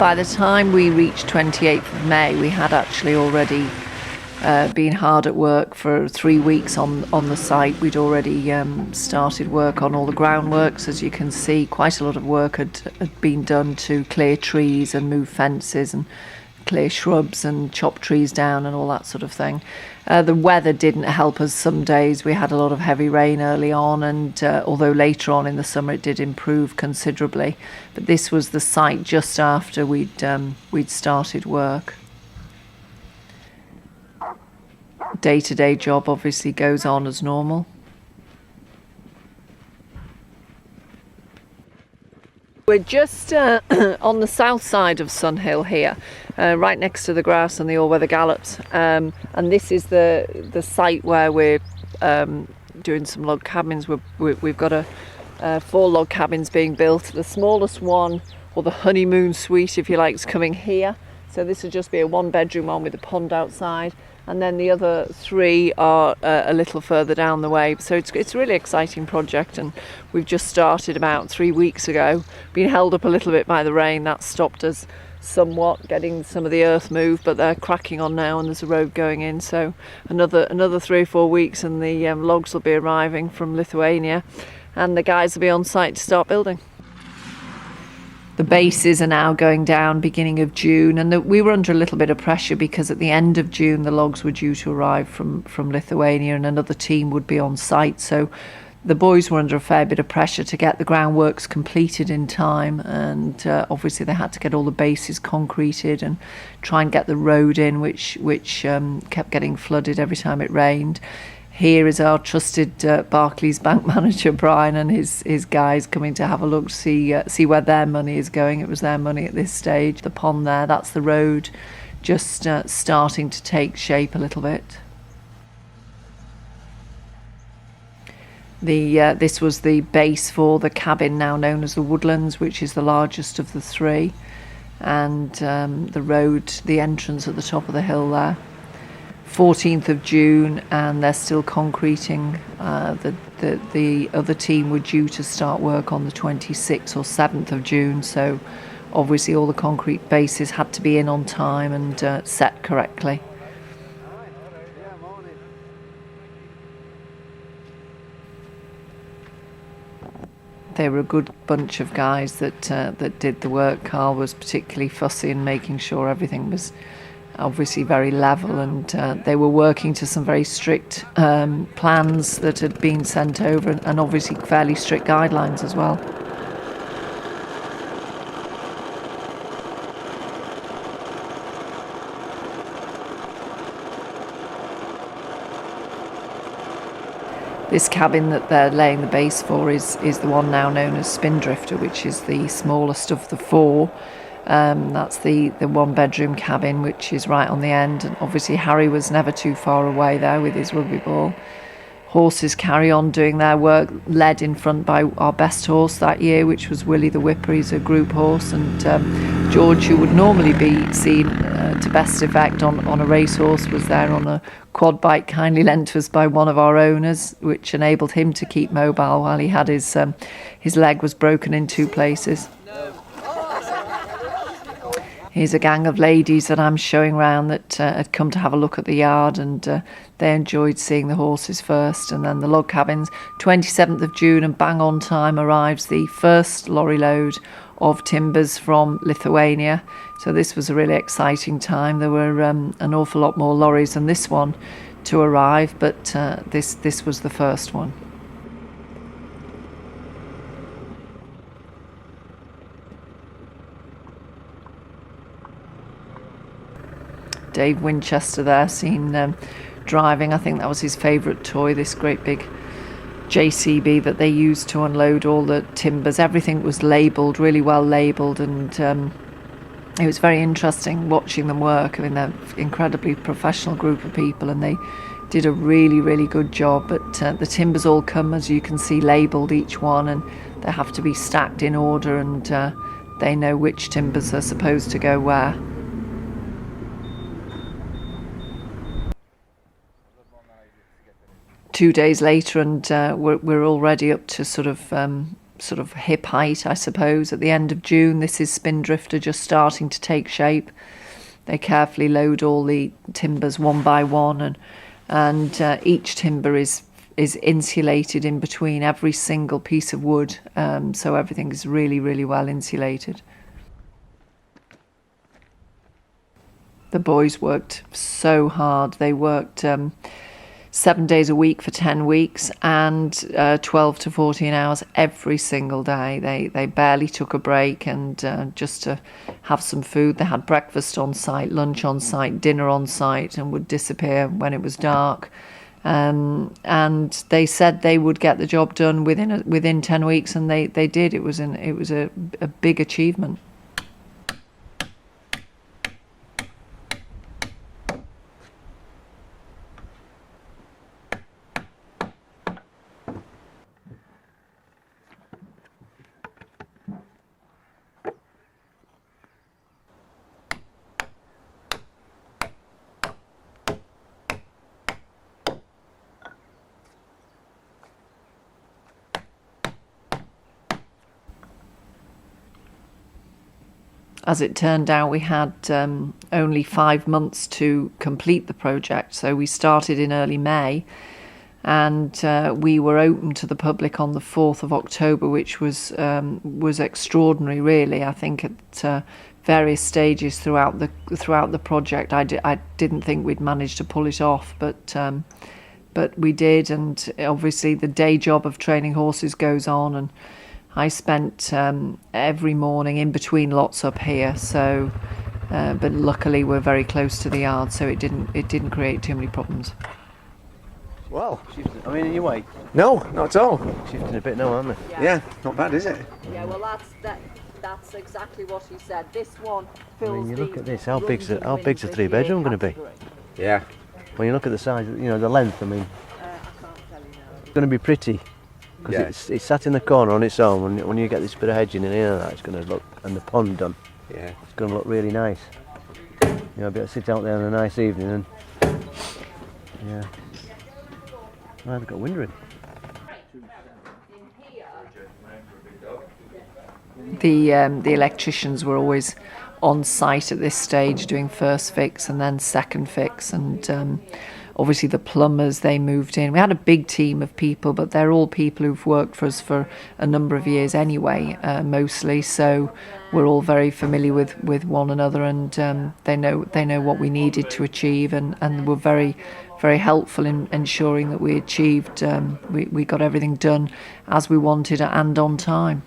by the time we reached 28th of May, we had actually already been hard at work for 3 weeks on the site. We'd already started work on all the groundworks. As you can see, quite a lot of work had been done to clear trees and move fences and clear shrubs and chop trees down and all that sort of thing. The weather didn't help us some days. We had a lot of heavy rain early on, and although later on in the summer it did improve considerably. But this was the site just after we'd started work. Day-to-day job obviously goes on as normal. We're just on the south side of Sunhill here, right next to the grouse and the all-weather gallops, and this is the site where we're doing some log cabins. We've got 4 log cabins being built. The smallest one, or the honeymoon suite if you like, is coming here. So this will just be a 1-bedroom one with a pond outside, and then the other 3 are a little further down the way. So it's a really exciting project, and we've just started about 3 weeks ago. Been held up a little bit by the rain. That stopped us somewhat getting some of the earth moved, but they're cracking on now and there's a road going in. So another 3 or 4 weeks and the logs will be arriving from Lithuania, and the guys will be on site to start building. The bases are now going down beginning of June, and we were under a little bit of pressure because at the end of June the logs were due to arrive from Lithuania and another team would be on site. So the boys were under a fair bit of pressure to get the groundworks completed in time, and obviously they had to get all the bases concreted and try and get the road in, which kept getting flooded every time it rained. Here is our trusted Barclays bank manager Brian and his guys coming to have a look to see where their money is going. It was their money at this stage. The pond there, that's the road, just starting to take shape a little bit. This was the base for the cabin now known as the Woodlands, which is the largest of the 3, and the road, the entrance at the top of the hill there. 14th of June, and they're still concreting. The other team were due to start work on the 26th or 7th of June, so obviously all the concrete bases had to be in on time and set correctly. They were a good bunch of guys that did the work. Carl was particularly fussy in making sure everything was obviously very level, and they were working to some very strict plans that had been sent over, and obviously fairly strict guidelines as well. This cabin that they're laying the base for is the one now known as Spindrifter, which is the smallest of the 4. That's the 1-bedroom cabin, which is right on the end, and obviously Harry was never too far away there with his rugby ball. Horses carry on doing their work, led in front by our best horse that year, which was Willie the Whipper. He's a group horse, and George, who would normally be seen to best effect on a racehorse, was there on a quad bike kindly lent to us by one of our owners, which enabled him to keep mobile while he had his leg was broken in 2 places. Here's a gang of ladies that I'm showing round that had come to have a look at the yard, and they enjoyed seeing the horses first. And then the log cabins, 27th of June, and bang on time arrives the first lorry load of timbers from Lithuania. So this was a really exciting time. There were an awful lot more lorries than this one to arrive, but this was the first one. Dave Winchester there, seen driving. I think that was his favourite toy, this great big JCB that they used to unload all the timbers. Everything was labelled, really well labelled, and it was very interesting watching them work. I mean, they're an incredibly professional group of people, and they did a really, really good job. But the timbers all come, as you can see, labelled each one, and they have to be stacked in order, and they know which timbers are supposed to go where. Two days later, and we're already up to sort of sort of hip height, I suppose. At the end of June, this is Spindrifter just starting to take shape. They carefully load all the timbers one by one, and each timber is insulated in between every single piece of wood, so everything is really, really well insulated. The boys worked so hard. They worked 7 days a week for 10 weeks and 12 to 14 hours every single day. They barely took a break, and just to have some food. They had breakfast on site, lunch on site, dinner on site, and would disappear when it was dark. And they said they would get the job done within 10 weeks, and they did. It was a big achievement. As it turned out, we had only 5 months to complete the project. So we started in early May, and we were open to the public on the 4th of October, which was extraordinary, really. I think at various stages throughout the project, I didn't think we'd manage to pull it off, but we did. And obviously, the day job of training horses goes on, and I spent every morning in between lots up here, so but luckily we're very close to the yard, so it didn't create too many problems. Well, I mean, in your way? No, not at all. Shifting a bit now, aren't they? Yeah, not bad, is it? Yeah, well, that's exactly what he said. This one fills. I mean, you look at this. How big's a 3-bedroom going to be? Yeah. When you look at the size, the length. I mean, I can't tell you now. it's going to be pretty. Because it's sat in the corner on its own. When you get this bit of hedging in here, it's going to look, and the pond done. Yeah. It's going to look really nice. Be able to sit out there on a nice evening and yeah. Oh, they've got wind in. The electricians were always on site at this stage doing first fix and then second fix, and obviously the plumbers, they moved in. We had a big team of people, but they're all people who've worked for us for a number of years anyway, mostly, so we're all very familiar with one another, and they know what we needed to achieve, and were very, very helpful in ensuring that we achieved, we got everything done as we wanted and on time.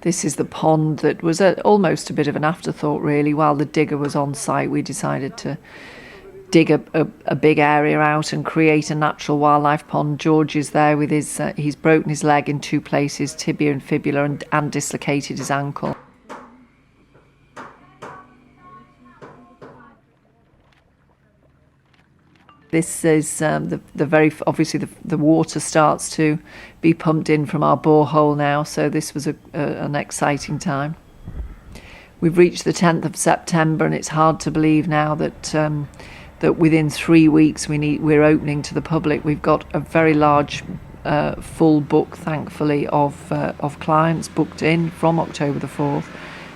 This is the pond that was almost a bit of an afterthought, really. While the digger was on site, we decided to dig a big area out and create a natural wildlife pond. George is there with he's broken his leg in 2 places, tibia and fibula, and dislocated his ankle. This is the very obviously the water starts to be pumped in from our borehole now, so this was an exciting time. We've reached the 10th of September, and it's hard to believe now that within 3 weeks we're opening to the public. We've got a very large full book, thankfully, of clients booked in from October the 4th.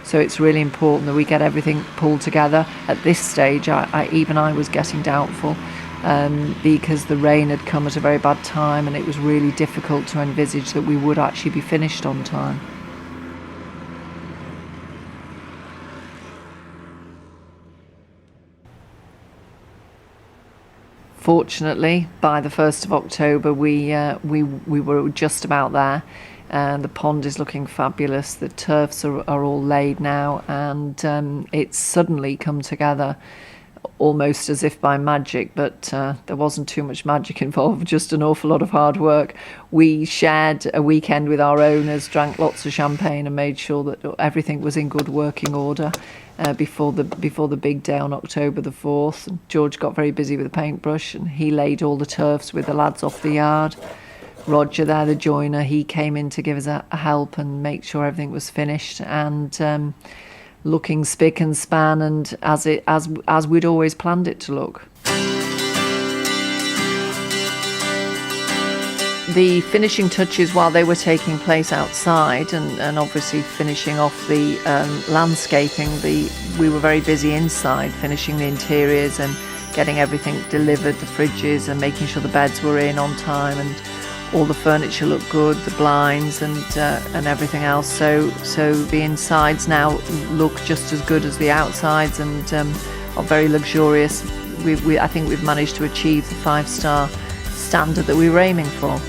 So it's really important that we get everything pulled together. At this stage, I was getting doubtful. Because the rain had come at a very bad time, and it was really difficult to envisage that we would actually be finished on time. Fortunately, by the 1st of October, we were just about there. The pond is looking fabulous. The turfs are all laid now, and it's suddenly come together, almost as if by magic, but there wasn't too much magic involved, just an awful lot of hard work. We shared a weekend with our owners, drank lots of champagne, and made sure that everything was in good working order before the big day on October the 4th. And George got very busy with a paintbrush, and he laid all the turfs with the lads off the yard. Roger there, the joiner, he came in to give us a help and make sure everything was finished, and looking spick and span and as we'd always planned it to look. The finishing touches while they were taking place outside and obviously finishing off the landscaping, we were very busy inside finishing the interiors and getting everything delivered, the fridges, and making sure the beds were in on time and all the furniture looked good, the blinds and everything else. So the insides now look just as good as the outsides and are very luxurious. I think we've managed to achieve the 5-star standard that we were aiming for.